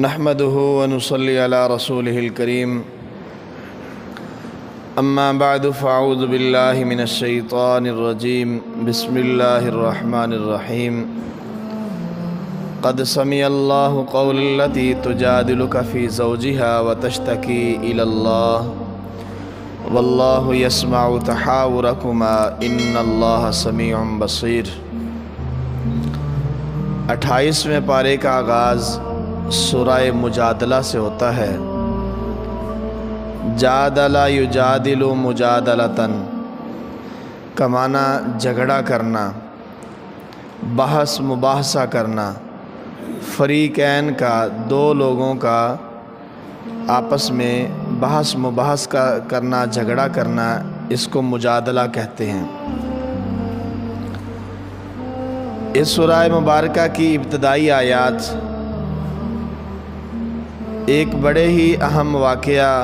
نحمده ونصلي على رسوله الكريم اما بعد فاعوذ بالله من الشيطان الرجيم بسم الله الرحمن الرحيم قد سمع الله قول التي تجادلك في زوجها وتشتكي إلى الله والله يسمع تحاوركما إن الله سميع بصير۔ 28ویں پارے کا آغاز سورہ مجادلہ سے ہوتا ہے۔ جادل یجادل مجادلتاً کا معنی جھگڑا کرنا، بحث مباحثہ کرنا، فریقین کا، دو لوگوں کا آپس میں بحث مباحث کرنا، جھگڑا کرنا، اس کو مجادلہ کہتے ہیں۔ اس سورہ مبارکہ کی ابتدائی آیات ایک بڑے ہی اہم واقعہ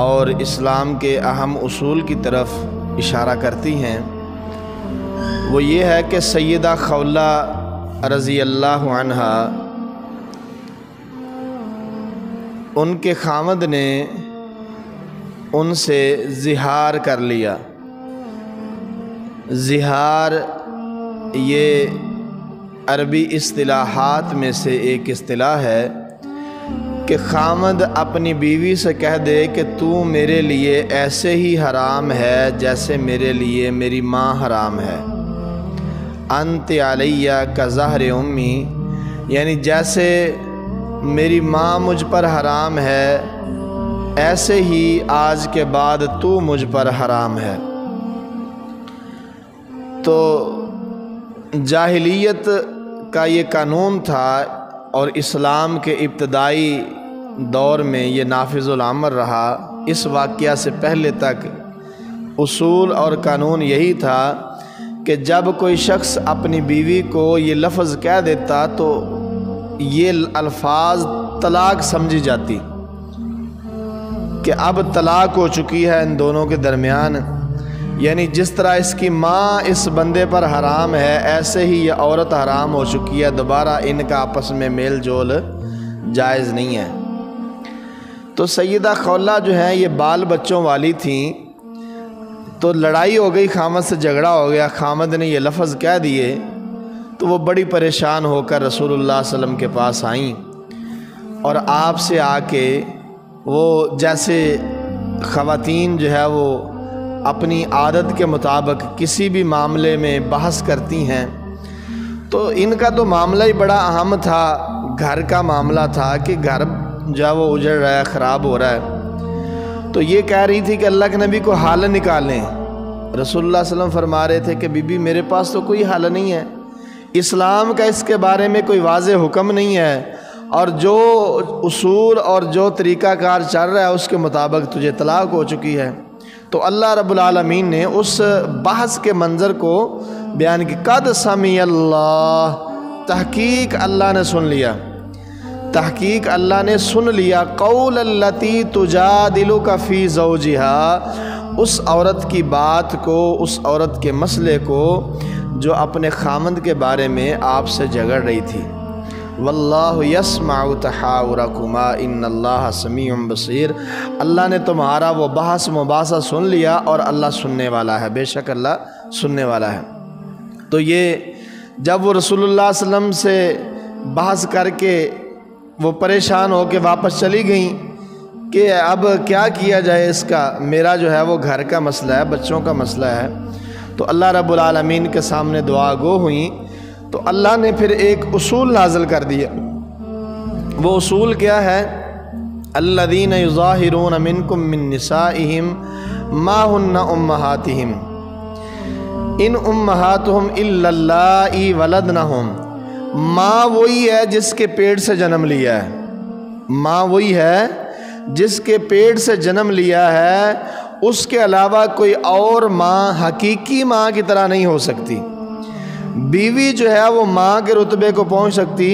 اور اسلام کے اہم اصول کی طرف اشارہ کرتی ہیں۔ وہ یہ ہے کہ سیدہ خولہ رضی اللہ عنہا، ان کے خاوند نے ان سے زہار کر لیا۔ زہار یہ عربی اصطلاحات میں سے ایک اصطلاح ہے کہ خاوند اپنی بیوی سے کہہ دے کہ تو میرے لیے ایسے ہی حرام ہے جیسے میرے لیے میری ماں حرام ہے۔ انت علیہ کظہر امی، یعنی جیسے میری ماں مجھ پر حرام ہے ایسے ہی آج کے بعد تو مجھ پر حرام ہے۔ تو جاہلیت کا یہ قانون تھا اور اسلام کے ابتدائی دور میں یہ نافذ الامر رہا۔ اس واقعہ سے پہلے تک اصول اور قانون یہی تھا کہ جب کوئی شخص اپنی بیوی کو یہ لفظ کہہ دیتا تو یہ الفاظ طلاق سمجھی جاتی کہ اب طلاق ہو چکی ہے ان دونوں کے درمیان، یعنی جس طرح اس کی ماں اس بندے پر حرام ہے ایسے ہی یہ عورت حرام ہو چکی ہے، دوبارہ ان کا آپس میں میل جول جائز نہیں ہے۔ تو سیدہ خولہ جو ہیں یہ بال بچوں والی تھیں، تو لڑائی ہو گئی، خامد سے جھگڑا ہو گیا، خامد نے یہ لفظ کہہ دیے تو وہ بڑی پریشان ہو کر رسول اللہ صلی اللہ علیہ وسلم کے پاس آئیں اور آپ سے آ کے وہ جیسے خواتین جو ہے وہ اپنی عادت کے مطابق کسی بھی معاملے میں بحث کرتی ہیں، تو ان کا تو معاملہ ہی بڑا اہم تھا، گھر کا معاملہ تھا کہ گھر جو ہے وہ اجڑ رہا ہے، خراب ہو رہا ہے۔ تو یہ کہہ رہی تھی کہ اللہ کے نبی کو حل نکالیں۔ رسول اللہ صلی اللہ علیہ وسلم فرما رہے تھے کہ بی بی میرے پاس تو کوئی حل نہیں ہے، اسلام کا اس کے بارے میں کوئی واضح حکم نہیں ہے، اور جو اصول اور جو طریقہ کار چل رہا ہے اس کے مطابق تجھے طلاق ہو چکی ہے۔ تو اللہ رب العالمین نے اس بحث کے منظر کو بیان کی، قد سمع اللہ، تحقیق اللہ نے سن لیا، تحقیق اللہ نے سن لیا، قول التی تجادلک فی زوجہا، اس عورت کی بات کو، اس عورت کے مسئلے کو جو اپنے خامند کے بارے میں آپ سے جھگڑ رہی تھی۔ واللہ یسمع تحاورکما ان اللہ سمیع بصیر، اللہ نے تمہارا وہ بحث مباحثہ سن لیا اور اللہ سننے والا ہے، بے شک اللہ سننے والا ہے۔ تو یہ جب وہ رسول اللہ صلی اللہ علیہ وسلم سے بحث کر کے وہ پریشان ہو کے واپس چلی گئیں کہ اب کیا کیا جائے اس کا، میرا جو ہے وہ گھر کا مسئلہ ہے، بچوں کا مسئلہ ہے، تو اللہ رب العالمین کے سامنے دعا گو ہوئیں، تو اللہ نے پھر ایک اصول نازل کر دیا۔ وہ اصول کیا ہے؟ الذین یظاہرون منکم من نسائہم ما ہن امہاتہم ان امہاتہم الا اللائی ولدنہم، ماں وہی ہے جس کے پیٹ سے جنم لیا ہے، ماں وہی ہے جس کے پیٹ سے جنم لیا ہے، اس کے علاوہ کوئی اور ماں حقیقی ماں کی طرح نہیں ہو سکتی۔ بیوی جو ہے وہ ماں کے رتبے کو پہنچ سکتی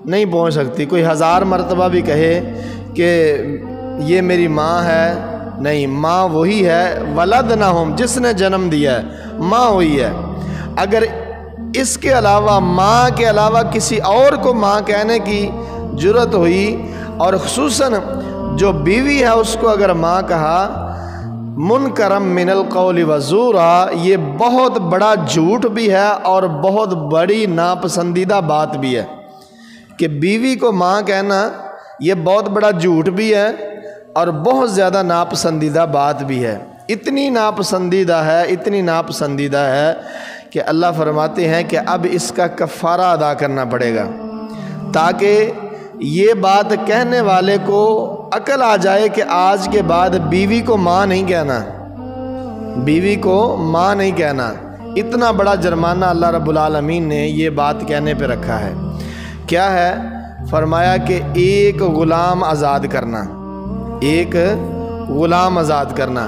نہیں، پہنچ سکتی، کوئی 1000 مرتبہ بھی کہے کہ یہ میری ماں ہے، نہیں، ماں وہی ہے، ولدنہم، جس نے جنم دیا ہے، ماں وہی ہے۔ اگر اس کے علاوہ ماں کے علاوہ کسی اور کو ماں کہنے کی جرت ہوئی، اور خصوصاً جو بیوی ہے اس کو اگر ماں کہا، منکرم من القول وزورا، یہ بہت بڑا جھوٹ بھی ہے اور بہت بڑی ناپسندیدہ بات بھی ہے کہ بیوی کو ماں کہنا یہ بہت بڑا جھوٹ بھی ہے اور بہت زیادہ ناپسندیدہ بات بھی ہے۔ اتنی ناپسندیدہ ہے کہ اللہ فرماتے ہیں کہ اب اس کا کفارہ ادا کرنا پڑے گا، تاکہ یہ بات کہنے والے کو عقل آ جائے کہ آج کے بعد بیوی کو ماں نہیں کہنا، بیوی کو ماں نہیں کہنا۔ اتنا بڑا جرمانہ اللہ رب العالمین نے یہ بات کہنے پہ رکھا ہے۔ کیا ہے؟ فرمایا کہ ایک غلام آزاد کرنا، ایک غلام آزاد کرنا۔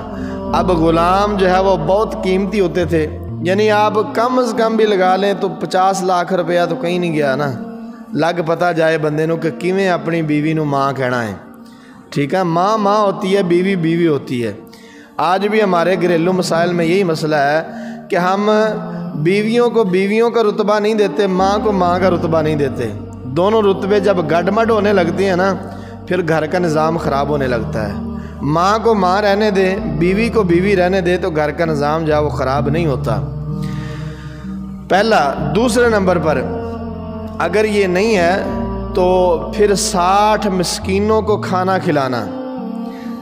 اب غلام جو ہے وہ بہت قیمتی ہوتے تھے، یعنی آپ کم از کم بھی لگا لیں تو 50 لاکھ روپیہ تو کہیں نہیں گیا نا، لگ پتا جائے بندے نو کہ کیویں اپنی بیوی نو ماں کہنا ہے۔ ٹھیک ہے، ماں ماں ہوتی ہے، بیوی بیوی ہوتی ہے۔ آج بھی ہمارے گھریلو مسائل میں یہی مسئلہ ہے کہ ہم بیویوں کو بیویوں کا رتبہ نہیں دیتے، ماں کو ماں کا رتبہ نہیں دیتے۔ دونوں رتبے جب گڈمڈ ہونے لگتے ہیں نا، پھر گھر کا نظام خراب ہونے لگتا ہے۔ ماں کو ماں رہنے دے، بیوی کو بیوی رہنے دے تو گھر کا نظام جو ہے وہ خراب نہیں ہوتا۔ پہلا۔ دوسرے نمبر پر اگر یہ نہیں ہے تو پھر 60 مسکینوں کو کھانا کھلانا،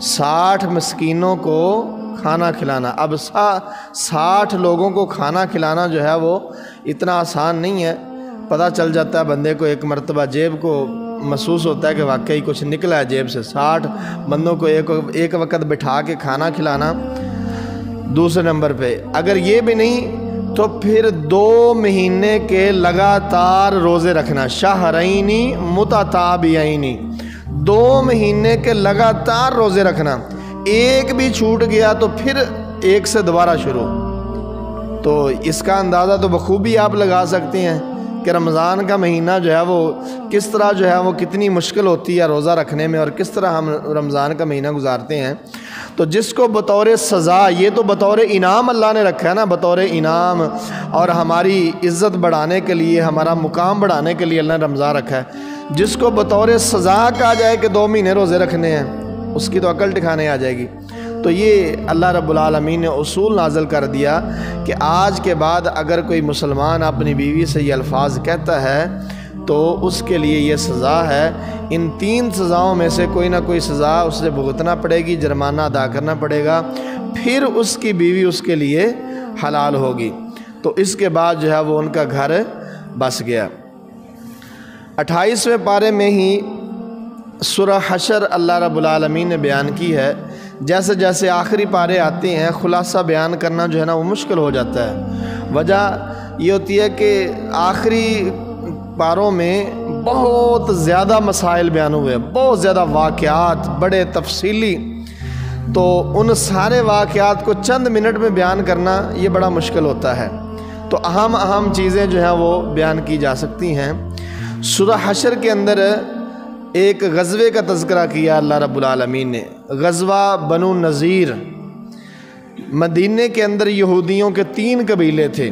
60 مسکینوں کو کھانا کھلانا۔ اب 60 لوگوں کو کھانا کھلانا جو ہے وہ اتنا آسان نہیں ہے۔ پتہ چل جاتا ہے بندے کو ایک مرتبہ، جیب کو محسوس ہوتا ہے کہ واقعی کچھ نکلا ہے جیب سے۔ 60 بندوں کو ایک وقت بٹھا کے کھانا کھلانا۔ دوسرے نمبر پہ اگر یہ بھی نہیں تو پھر 2 مہینے کے لگاتار روزے رکھنا، شہرین متتابعین، 2 مہینے کے لگاتار روزے رکھنا۔ ایک بھی چھوٹ گیا تو پھر ایک سے دوبارہ شروع۔ تو اس کا اندازہ تو بخوبی آپ لگا سکتے ہیں کہ رمضان کا مہینہ جو ہے وہ کس طرح جو ہے وہ کتنی مشکل ہوتی ہے روزہ رکھنے میں، اور کس طرح ہم رمضان کا مہینہ گزارتے ہیں۔ تو جس کو بطور سزا، یہ تو بطور انعام اللہ نے رکھا ہے نا، بطور انعام اور ہماری عزت بڑھانے کے لیے، ہمارا مقام بڑھانے کے لیے اللہ نے رمضان رکھا ہے۔ جس کو بطور سزا کہا جائے کہ 2 مہینے روزے رکھنے ہیں، اس کی تو عقل ٹھکانے آ جائے گی۔ تو یہ اللہ رب العالمین نے اصول نازل کر دیا کہ آج کے بعد اگر کوئی مسلمان اپنی بیوی سے یہ الفاظ کہتا ہے تو اس کے لیے یہ سزا ہے۔ ان 3 سزاؤں میں سے کوئی نہ کوئی سزا اس سے بھگتنا پڑے گی، جرمانہ ادا کرنا پڑے گا، پھر اس کی بیوی اس کے لیے حلال ہوگی۔ تو اس کے بعد جو ہے وہ ان کا گھر بس گیا۔ 28ویں پارے میں ہی سورہ حشر اللہ رب العالمین نے بیان کی ہے۔ جیسے جیسے آخری پارے آتے ہیں خلاصہ بیان کرنا جو ہے نا وہ مشکل ہو جاتا ہے۔ وجہ یہ ہوتی ہے کہ آخری پاروں میں بہت زیادہ مسائل بیان ہوئے، بہت زیادہ واقعات بڑے تفصیلی، تو ان سارے واقعات کو چند منٹ میں بیان کرنا یہ بڑا مشکل ہوتا ہے۔ تو اہم چیزیں جو ہیں وہ بیان کی جا سکتی ہیں۔ سورہ حشر کے اندر ایک غزوے کا تذکرہ کیا اللہ رب العالمین نے، غزوہ بنو نذیر۔ مدینے کے اندر یہودیوں کے 3 قبیلے تھے،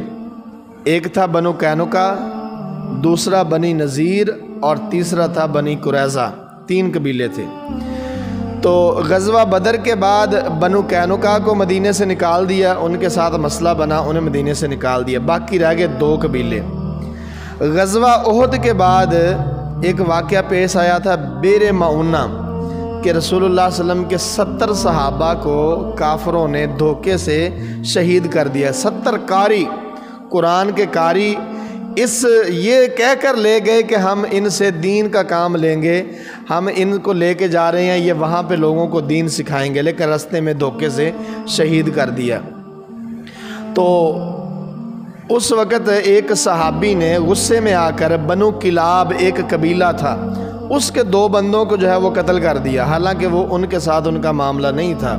ایک تھا بنو قینقاع، دوسرا بنی نذیر اور تیسرا تھا بنی قریظہ۔ 3 قبیلے تھے۔ تو غزوہ بدر کے بعد بنو قینقاع کو مدینے سے نکال دیا، ان کے ساتھ مسئلہ بنا، انہیں مدینے سے نکال دیا، باقی رہ گئے 2 قبیلے۔ غزوہ احد کے بعد ایک واقعہ پیش آیا تھا بیر معونہ، کہ رسول اللہ صلی اللہ علیہ وسلم کے 70 صحابہ کو کافروں نے دھوکے سے شہید کر دیا۔ 70 قاری، قرآن کے قاری یہ کہہ کر لے گئے کہ ہم ان سے دین کا کام لیں گے، ہم ان کو لے کے جا رہے ہیں، یہ وہاں پہ لوگوں کو دین سکھائیں گے، لیکن راستے میں دھوکے سے شہید کر دیا۔ تو اس وقت ایک صحابی نے غصے میں آ کر بنو کلاب ایک قبیلہ تھا، اس کے 2 بندوں کو جو ہے وہ قتل کر دیا، حالانکہ وہ ان کے ساتھ ان کا معاملہ نہیں تھا۔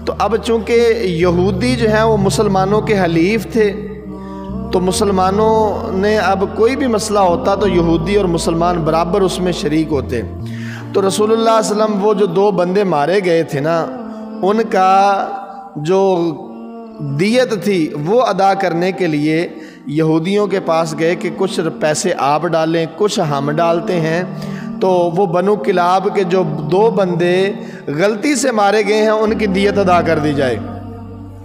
تو اب چونکہ یہودی جو ہیں وہ مسلمانوں کے حلیف تھے، تو مسلمانوں نے اب کوئی بھی مسئلہ ہوتا تو یہودی اور مسلمان برابر اس میں شریک ہوتے۔ تو رسول اللہ صلی اللہ علیہ وسلم وہ جو 2 بندے مارے گئے تھے نا، ان کا جو دیت تھی وہ ادا کرنے کے لیے یہودیوں کے پاس گئے کہ کچھ پیسے آپ ڈالیں کچھ ہم ڈالتے ہیں، تو وہ بنو کلاب کے جو 2 بندے غلطی سے مارے گئے ہیں ان کی دیت ادا کر دی جائے۔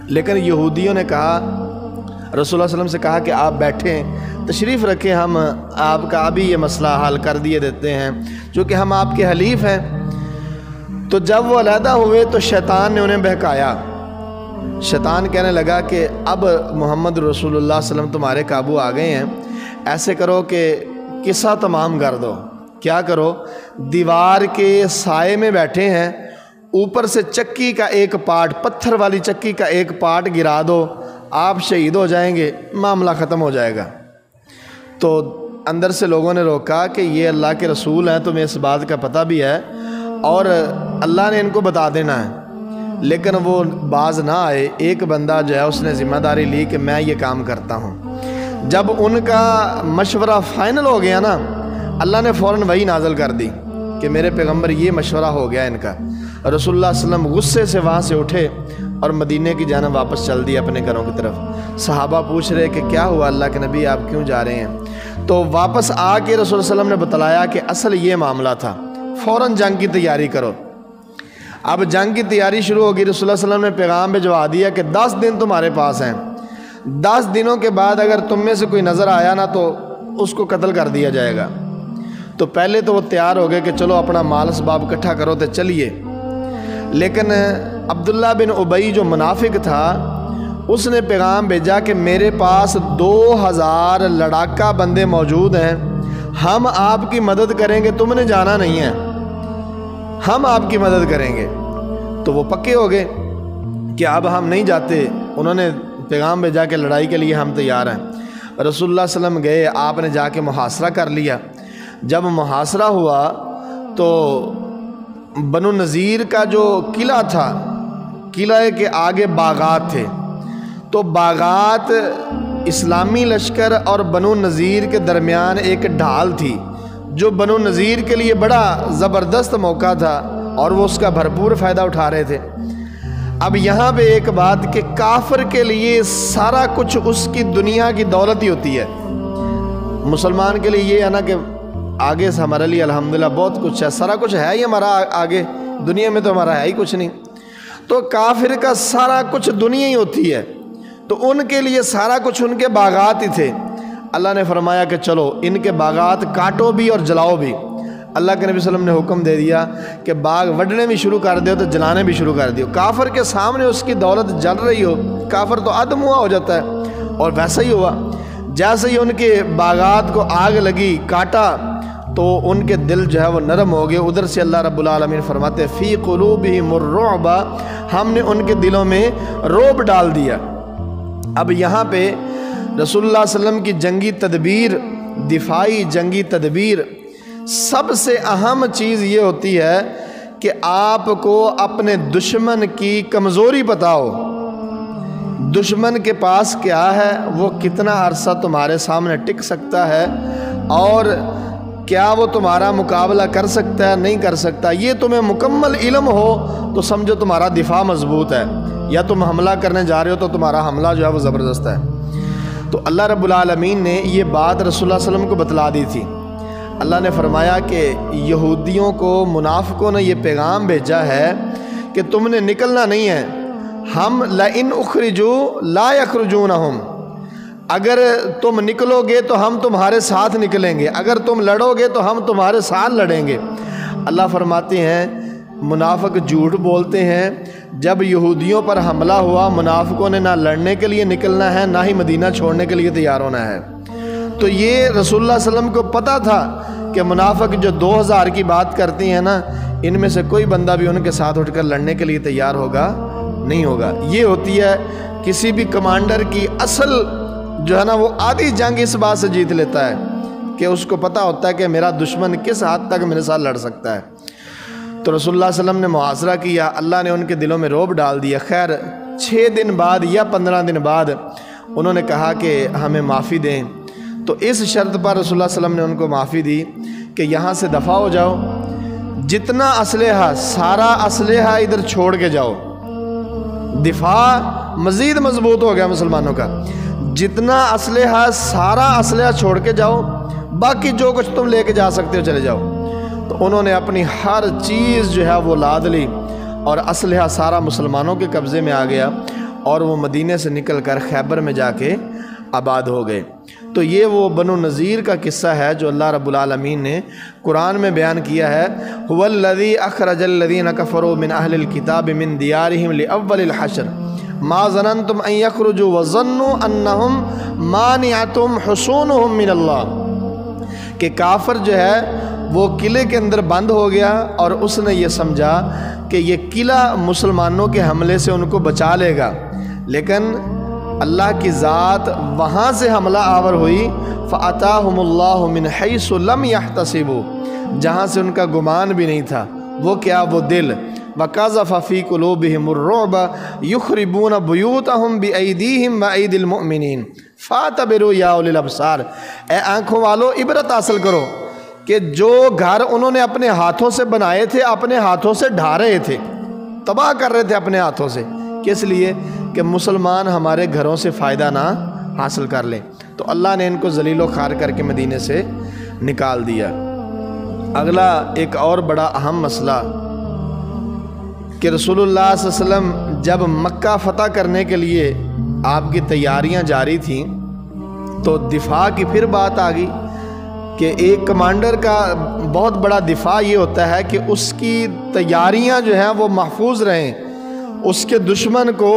لیکن یہودیوں نے کہا، رسول اللہ صلی اللہ علیہ وسلم سے کہا کہ آپ بیٹھیں، تشریف رکھیں، ہم آپ کا ابھی یہ مسئلہ حل کر دیتے ہیں، چونکہ ہم آپ کے حلیف ہیں۔ تو جب وہ علیحدہ ہوئے تو شیطان نے انہیں بہکایا۔ شیطان کہنے لگا کہ اب محمد رسول اللہ صلی اللہ علیہ وسلم تمہارے قابو آ گئے ہیں، ایسے کرو کہ قصہ تمام کر دو۔ کیا کرو؟ دیوار کے سائے میں بیٹھے ہیں، اوپر سے چکی کا ایک پارٹ، پتھر والی چکی کا ایک پارٹ گرا دو، آپ شہید ہو جائیں گے، معاملہ ختم ہو جائے گا۔ تو اندر سے لوگوں نے روکا کہ یہ اللہ کے رسول ہیں، تمہیں اس بات کا پتہ بھی ہے اور اللہ نے ان کو بتا دینا ہے۔ لیکن وہ باز نہ آئے۔ ایک بندہ جو ہے اس نے ذمہ داری لی کہ میں یہ کام کرتا ہوں۔ جب ان کا مشورہ فائنل ہو گیا نا، اللہ نے فوراً وحی نازل کر دی کہ میرے پیغمبر یہ مشورہ ہو گیا ان کا۔ رسول اللہ صلی اللہ علیہ وسلم غصے سے وہاں سے اٹھے اور مدینے کی جانب واپس چل دیے اپنے گھروں کی طرف۔ صحابہ پوچھ رہے کہ کیا ہوا اللہ کے نبی، آپ کیوں جا رہے ہیں؟ تو واپس آ کے رسول اللہ صلی اللہ علیہ وسلم نے بتلایا کہ اصل یہ معاملہ تھا، فوراً جنگ کی تیاری کرو۔ اب جنگ کی تیاری شروع ہوگی۔ رسول اللہ صلی اللہ علیہ وسلم نے پیغام بھجوا دیا کہ 10 دن تمہارے پاس ہیں، 10 دنوں کے بعد اگر تم میں سے کوئی نظر آیا نا تو اس کو قتل کر دیا جائے گا۔ تو پہلے تو وہ تیار ہو گئے کہ چلو اپنا مال اسباب اکٹھا کرو تو چلیے، لیکن عبداللہ بن ابی جو منافق تھا اس نے پیغام بھیجا کہ میرے پاس 2000 لڑاکا بندے موجود ہیں، ہم آپ کی مدد کریں گے، تم نے جانا نہیں ہے، ہم آپ کی مدد کریں گے۔ تو وہ پکے ہو گئے کہ اب ہم نہیں جاتے۔ انہوں نے پیغام بھیجا کہ لڑائی کے لیے ہم تیار ہیں۔ رسول اللہ صلی اللہ علیہ وسلم گئے، آپ نے جا کے محاصرہ کر لیا۔ جب محاصرہ ہوا تو بنو نذیر کا جو قلعہ تھا، قلعے کے آگے باغات تھے، تو باغات اسلامی لشکر اور بنو نذیر کے درمیان ایک ڈھال تھی جو بنو نذیر کے لیے بڑا زبردست موقع تھا اور وہ اس کا بھرپور فائدہ اٹھا رہے تھے۔ اب یہاں پہ ایک بات کہ کافر کے لیے سارا کچھ اس کی دنیا کی دولت ہی ہوتی ہے، مسلمان کے لیے یہ ہے نا کہ آگے سے ہمارے لیے الحمدللہ بہت کچھ ہے، سارا کچھ ہے ہی ہمارا آگے، دنیا میں تو ہمارا ہے ہی کچھ نہیں۔ تو کافر کا سارا کچھ دنیا ہی ہوتی ہے، تو ان کے لیے سارا کچھ ان کے باغات ہی تھے۔ اللہ نے فرمایا کہ چلو ان کے باغات کاٹو بھی اور جلاؤ بھی۔ اللہ کے نبی صلی اللہ علیہ وسلم نے حکم دے دیا کہ باغ وڈنے بھی شروع کر دیو تو جلانے بھی شروع کر دیو۔ کافر کے سامنے اس کی دولت جل رہی ہو، کافر تو ادموا ہو جاتا ہے، اور ویسا ہی ہوا۔ جیسے ہی ان کے باغات کو آگ لگی، کاٹا، تو ان کے دل جو ہے وہ نرم ہو گئے۔ ادھر سے اللہ رب العالمین فرماتے فی قلوبہم الرعب، ہم نے ان کے دلوں میں رعب ڈال دیا۔ اب یہاں پہ رسول اللہ صلی اللہ علیہ وسلم کی جنگی تدبیر، دفاعی جنگی تدبیر، سب سے اہم چیز یہ ہوتی ہے کہ آپ کو اپنے دشمن کی کمزوری پتہ ہو، دشمن کے پاس کیا ہے، وہ کتنا عرصہ تمہارے سامنے ٹک سکتا ہے، اور کیا وہ تمہارا مقابلہ کر سکتا ہے نہیں کر سکتا۔ یہ تمہیں مکمل علم ہو تو سمجھو تمہارا دفاع مضبوط ہے، یا تم حملہ کرنے جا رہے ہو تو تمہارا حملہ جو ہے وہ زبردست ہے۔ تو اللہ رب العالمین نے یہ بات رسول اللہ صلی اللہ علیہ وسلم کو بتلا دی تھی۔ اللہ نے فرمایا کہ یہودیوں کو، منافقوں نے یہ پیغام بھیجا ہے کہ تم نے نکلنا نہیں ہے، ہم لئن اخرجوا لا یخرجونہم، اگر تم نکلو گے تو ہم تمہارے ساتھ نکلیں گے، اگر تم لڑو گے تو ہم تمہارے ساتھ لڑیں گے۔ اللہ فرماتے ہیں منافق جھوٹ بولتے ہیں۔ جب یہودیوں پر حملہ ہوا، منافقوں نے نہ لڑنے کے لیے نکلنا ہے، نہ ہی مدینہ چھوڑنے کے لیے تیار ہونا ہے۔ تو یہ رسول اللہ صلی اللہ علیہ وسلم کو پتہ تھا کہ منافق جو 2000 کی بات کرتے ہیں نا، ان میں سے کوئی بندہ بھی ان کے ساتھ اٹھ کر لڑنے کے لیے تیار ہوگا نہیں ہوگا۔ یہ ہوتی ہے کسی بھی کمانڈر کی اصل جو ہے نا، وہ آدھی جنگ اس بات سے جیت لیتا ہے کہ اس کو پتہ ہوتا ہے کہ میرا دشمن کس حد تک میرے ساتھ لڑ سکتا ہے۔ تو رسول اللہ صلی اللہ علیہ وسلم نے محاصرہ کیا، اللہ نے ان کے دلوں میں رعب ڈال دیا۔ خیر 6 دن بعد یا 15 دن بعد انہوں نے کہا کہ ہمیں معافی دیں، تو اس شرط پر رسول اللہ صلی اللہ علیہ وسلم نے ان کو معافی دی کہ یہاں سے دفع ہو جاؤ، جتنا اسلحہ، سارا اسلحہ ادھر چھوڑ کے جاؤ۔ دفاع مزید مضبوط ہو گیا مسلمانوں کا۔ جتنا اسلحہ سارا اسلحہ چھوڑ کے جاؤ، باقی جو کچھ تم لے کے جا سکتے ہو چلے جاؤ۔ تو انہوں نے اپنی ہر چیز جو ہے وہ لاد لی اور اسلحہ سارا مسلمانوں کے قبضے میں آ گیا، اور وہ مدینے سے نکل کر خیبر میں جا کے آباد ہو گئے۔ تو یہ وہ بنو نذیر کا قصہ ہے جو اللہ رب العالمین نے قرآن میں بیان کیا ہے۔ هو الذی اخرج الذین کفروا من اہل الکتاب من دیارہم لاول الحشر ما ظننتم ان یخرجوا وظنوا انہم مانعتهم حصونہم من اللہ، کہ کافر جو ہے وہ قلعے کے اندر بند ہو گیا اور اس نے یہ سمجھا کہ یہ قلعہ مسلمانوں کے حملے سے ان کو بچا لے گا، لیکن اللہ کی ذات وہاں سے حملہ آور ہوئی۔ فَأَتَاهُمُ اللَّهُ مِنْ حَيْثُ لَمْ يَحْتَسِبُوا، جہاں سے ان کا گمان بھی نہیں تھا۔ وہ کیا؟ وہ دل۔ وَقَذَفَ فِي قُلُوبِهِمُ الرُّعْبَ يُخْرِبُونَ بُيُوتَهُمْ بِأَيْدِيهِمْ وَأَيْدِي الْمُؤْمِنِينَ فَاعْتَبِرُوا يَا أُولِي الْأَبْصَارِ، اے آنکھوں والو عبرت حاصل کرو کہ جو گھر انہوں نے اپنے ہاتھوں سے بنائے تھے، اپنے ہاتھوں سے ڈھا رہے تھے، تباہ کر رہے تھے اپنے ہاتھوں سے، کس لیے؟ کہ مسلمان ہمارے گھروں سے فائدہ نہ حاصل کر لیں۔ تو اللہ نے ان کو ذلیل و خوار کر کے مدینے سے نکال دیا۔ اگلا ایک اور بڑا اہم مسئلہ کہ رسول اللہ صلی اللہ علیہ وسلم جب مکہ فتح کرنے کے لیے آپ کی تیاریاں جاری تھیں تو دفاع کی پھر بات آ گئی کہ ایک کمانڈر کا بہت بڑا دفاع یہ ہوتا ہے کہ اس کی تیاریاں جو ہیں وہ محفوظ رہیں، اس کے دشمن کو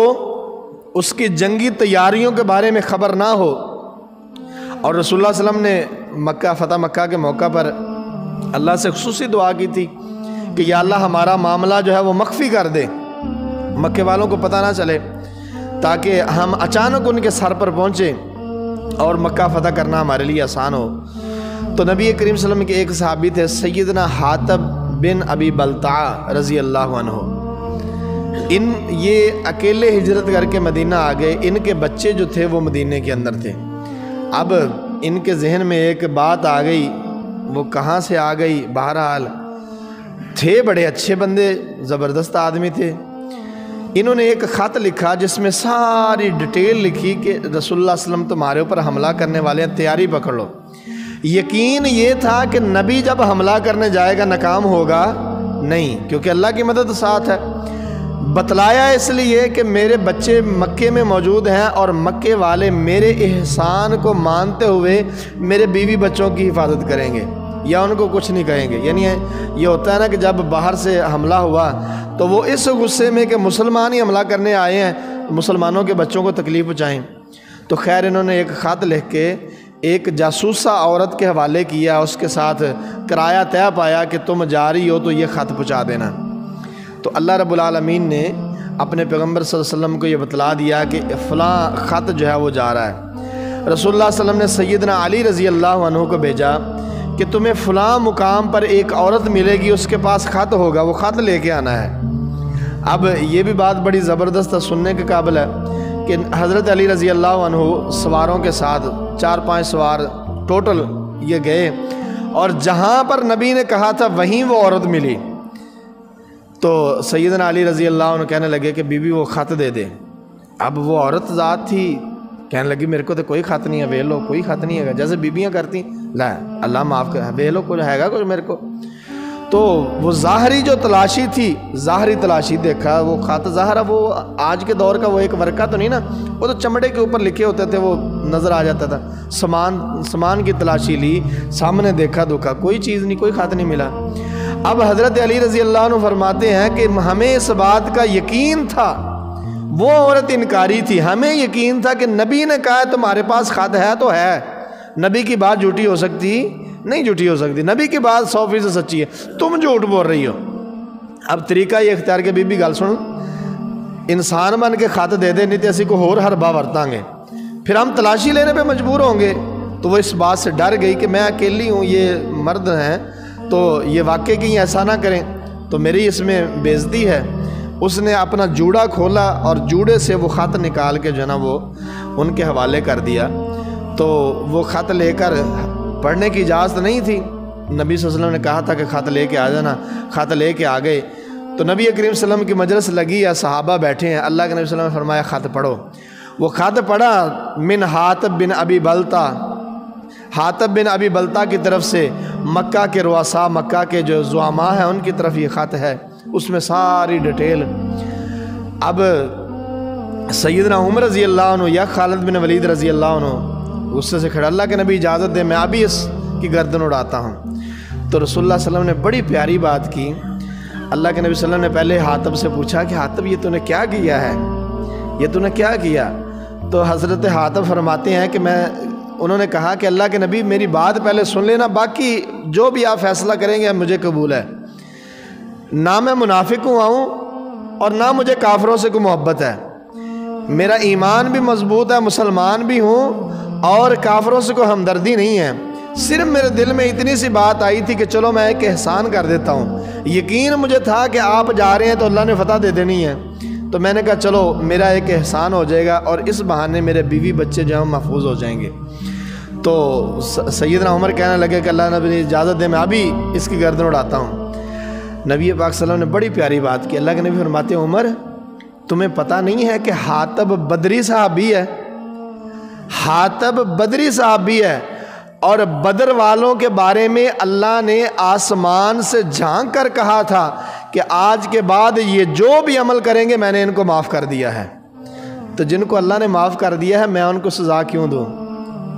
اس کی جنگی تیاریوں کے بارے میں خبر نہ ہو۔ اور رسول اللہ صلی اللہ علیہ وسلم نے فتح مکہ کے موقع پر اللہ سے خصوصی دعا کی تھی کہ یا اللہ ہمارا معاملہ جو ہے وہ مخفی کر دے، مکے والوں کو پتہ نہ چلے، تاکہ ہم اچانک ان کے سر پر پہنچیں اور مکہ فتح کرنا ہمارے لیے آسان ہو۔ تو نبی کریم صلی اللہ علیہ وسلم کے ایک صحابی تھے سیدنا حاتب بن ابی بلتعہ رضی اللہ عنہ، یہ اکیلے ہجرت کر کے مدینہ آ گئے۔ ان کے بچے جو تھے وہ مدینے کے اندر تھے۔ اب ان کے ذہن میں ایک بات آ گئی، وہ کہاں سے آ گئی، بہرحال تھے بڑے اچھے بندے، زبردست آدمی تھے۔ انہوں نے ایک خط لکھا جس میں ساری ڈیٹیل لکھی کہ رسول اللہ صلی اللہ علیہ وسلم تمہارے اوپر حملہ کرنے والے ہیں، تیاری پکڑ لو۔ یقین یہ تھا کہ نبی جب حملہ کرنے جائے گا ناکام ہوگا نہیں، کیونکہ اللہ کی مدد ساتھ ہے۔ بتلایا اس لیے کہ میرے بچے مکے میں موجود ہیں اور مکے والے میرے احسان کو مانتے ہوئے میرے بیوی بچوں کی حفاظت کریں گے یا ان کو کچھ نہیں کہیں گے۔ یعنی یہ ہوتا ہے نا کہ جب باہر سے حملہ ہوا تو وہ اس غصے میں کہ مسلمان ہی حملہ کرنے آئے ہیں، مسلمانوں کے بچوں کو تکلیف پہنچائیں۔ تو خیر انہوں نے ایک خط لکھ کے ایک جاسوسہ عورت کے حوالے کیا، اس کے ساتھ کرایہ طے پایا کہ تم جا رہی ہو تو یہ خط پہنچا دینا۔ تو اللہ رب العالمین نے اپنے پیغمبر صلی اللہ علیہ وسلم کو یہ بتلا دیا کہ فلاں خط جو ہے وہ جا رہا ہے۔ رسول اللہ صلی اللہ علیہ وسلم نے سیدنا علی رضی اللہ عنہ کو بھیجا کہ تمہیں فلاں مقام پر ایک عورت ملے گی، اس کے پاس خط ہوگا، وہ خط لے کے آنا ہے۔ اب یہ بھی بات بڑی زبردست سننے کے قابل ہے کہ حضرت علی رضی اللہ عنہ سواروں کے ساتھ 4-5 سوار ٹوٹل یہ گئے، اور جہاں پر نبی نے کہا تھا وہیں وہ عورت ملی۔ تو سیدنا علی رضی اللہ عنہ کہنے لگے کہ بی بی وہ خط دے دے۔ اب وہ عورت ذات تھی، کہنے لگی میرے کو تو کوئی خط نہیں ہے، وے لو کوئی خط نہیں ہے، جیسے بیبیاں کرتی لا اللہ معاف کر، وے لو کچھ ہے گا کچھ میرے کو۔ تو وہ ظاہری جو تلاشی تھی، ظاہری تلاشی دیکھا، وہ خط ظاہر وہ آج کے دور کا وہ ایک ورقہ تو نہیں نا، وہ تو چمڑے کے اوپر لکھے ہوتے تھے، وہ نظر آ جاتا تھا۔ سامان کی تلاشی لی، سامنے دیکھا دھوکا، کوئی چیز نہیں، کوئی خط نہیں ملا۔ اب حضرت علی رضی اللہ عنہ فرماتے ہیں کہ ہمیں اس بات کا یقین تھا، وہ عورت انکاری تھی، ہمیں یقین تھا کہ نبی نے کہا ہے تمہارے پاس خط ہے تو ہے، نبی کی بات جھوٹی ہو سکتی نہیں، جھوٹی ہو سکتی، نبی کی بات 100% سچی ہے، تم جھوٹ بول رہی ہو۔ اب طریقہ یہ اختیار کے بی بی گل سن، انسان بن کے خط دے دے، نہیں تو اسی کو ہور حربہ ورتاں گے، پھر ہم تلاشی لینے پہ مجبور ہوں گے۔ تو وہ اس بات سے ڈر گئی کہ میں اکیلی ہوں، یہ مرد ہیں تو یہ واقعی کہیں ایسا نہ کریں تو میری اس میں بے عزتی ہے۔ اس نے اپنا جوڑا کھولا اور جوڑے سے وہ خط نکال کے جو ہے نا وہ ان کے حوالے کر دیا۔ تو وہ خط لے کر، پڑھنے کی اجازت نہیں تھی، نبی صلی اللہ علیہ وسلم نے کہا تھا کہ خط لے کے آ جانا، خط لے کے آ گئے۔ تو نبی کریم صلی اللہ علیہ وسلم کی مجلس لگی ہے، صحابہ بیٹھے ہیں، اللہ کے نبی صلی اللہ علیہ وسلم نے فرمایا خط پڑھو۔ وہ خط پڑھا من حاطب بن ابی بلتا، حاطب بن ابی بلتا کی طرف سے مکہ کے رؤساء، مکہ کے جو زعماء ہیں ان کی طرف یہ خط ہے، اس میں ساری ڈیٹیل۔ اب سیدنا عمر رضی اللہ عنہ یا خالد بن ولید رضی اللہ عنہ غصے سے کھڑا، اللہ کے نبی اجازت دے میں ابھی اس کی گردن اڑاتا ہوں۔ تو رسول اللہ صلی اللہ علیہ وسلم نے بڑی پیاری بات کی۔ اللہ کے نبی صلی اللہ علیہ وسلم نے پہلے حاطب سے پوچھا کہ حاطب یہ تو نے کیا کیا ہے، یہ تو نے کیا کیا؟ تو حضرت حاطب فرماتے ہیں کہ انہوں نے کہا کہ اللہ کے نبی میری بات پہلے سن لینا، باقی جو بھی آپ فیصلہ کریں گے مجھے قبول ہے۔ نہ میں منافق ہوں اور نہ مجھے کافروں سے کوئی محبت ہے، میرا ایمان بھی مضبوط ہے، مسلمان بھی ہوں اور کافروں سے کوئی ہمدردی نہیں ہے، صرف میرے دل میں اتنی سی بات آئی تھی کہ چلو میں ایک احسان کر دیتا ہوں، یقین مجھے تھا کہ آپ جا رہے ہیں تو اللہ نے فتح دے دینی ہے، تو میں نے کہا چلو میرا ایک احسان ہو جائے گا اور اس بہانے میرے بیوی بچے جو ہیں محفوظ ہو جائیں گے۔ تو سیدنا عمر کہنے لگے کہ اللہ نبی نے اجازت دے میں ابھی اس کی گردن اڑاتا ہوں۔ نبی پاک صلی اللہ علیہ وسلم نے بڑی پیاری بات کی۔ اللہ کے نبی فرماتے ہیں عمر تمہیں پتہ نہیں ہے کہ حاطب بدری صحابی ہے، حاطب بدری صحابی ہے، اور بدر والوں کے بارے میں اللہ نے آسمان سے جھانک کر کہا تھا کہ آج کے بعد یہ جو بھی عمل کریں گے میں نے ان کو معاف کر دیا ہے، تو جن کو اللہ نے معاف کر دیا ہے میں ان کو سزا کیوں دوں؟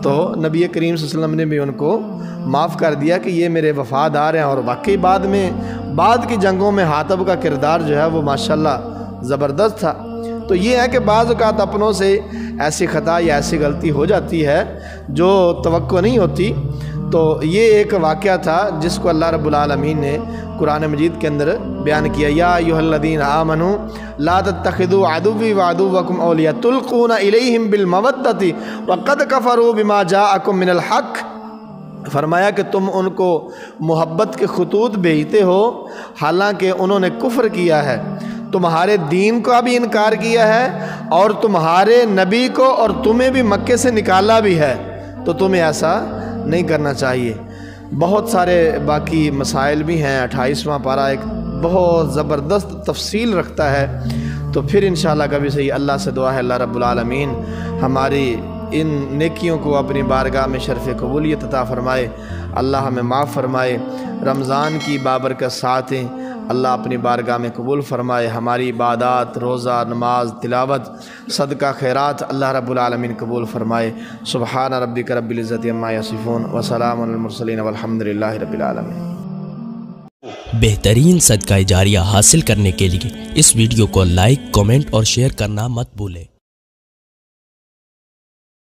تو نبی کریم صلی اللہ علیہ وسلم نے بھی ان کو معاف کر دیا کہ یہ میرے وفادار ہیں، اور واقعی بعد کی جنگوں میں حاطب کا کردار جو ہے وہ ماشاءاللہ زبردست تھا۔ تو یہ ہے کہ بعض اوقات اپنوں سے ایسی خطا یا ایسی غلطی ہو جاتی ہے جو توقع نہیں ہوتی۔ تو یہ ایک واقعہ تھا جس کو اللہ رب العالمین نے قرآن مجید کے اندر بیان کیا، یا ایھا الذین آمنوا لا تتخذوا عدوی وعدوکم اولیاء تلقون الیہم بالمودۃ وقد کفروا بما جاءکم من الحق، فرمایا کہ تم ان کو محبت کے خطوط بھیجتے ہو حالانکہ انہوں نے کفر کیا ہے، تمہارے دین کا بھی انکار کیا ہے اور تمہارے نبی کو اور تمہیں بھی مکے سے نکالا بھی ہے، تو تمہیں ایسا نہیں کرنا چاہیے۔ بہت سارے باقی مسائل بھی ہیں، 28واں پارہ ایک بہت زبردست تفصیل رکھتا ہے، تو پھر انشاءاللہ کبھی صحیح اللہ سے دعا ہے اللہ رب العالمین ہماری ان نیکیوں کو اپنی بارگاہ میں شرف قبولیت عطا فرمائے، اللہ ہمیں معاف فرمائے، رمضان کی بابرکت ساعتیں اللہ اپنی بارگاہ میں قبول فرمائے، ہماری عبادات، روزہ، نماز، تلاوت، صدقہ، خیرات اللہ رب العالمین قبول فرمائے۔ سبحان ربک رب العزت عما یصفون وسلام علی المرسلین والحمد للہ رب العالمین۔ بہترین صدقہ جاریہ حاصل کرنے کے لیے اس ویڈیو کو لائک، کمنٹ اور شیئر کرنا مت بھولیں۔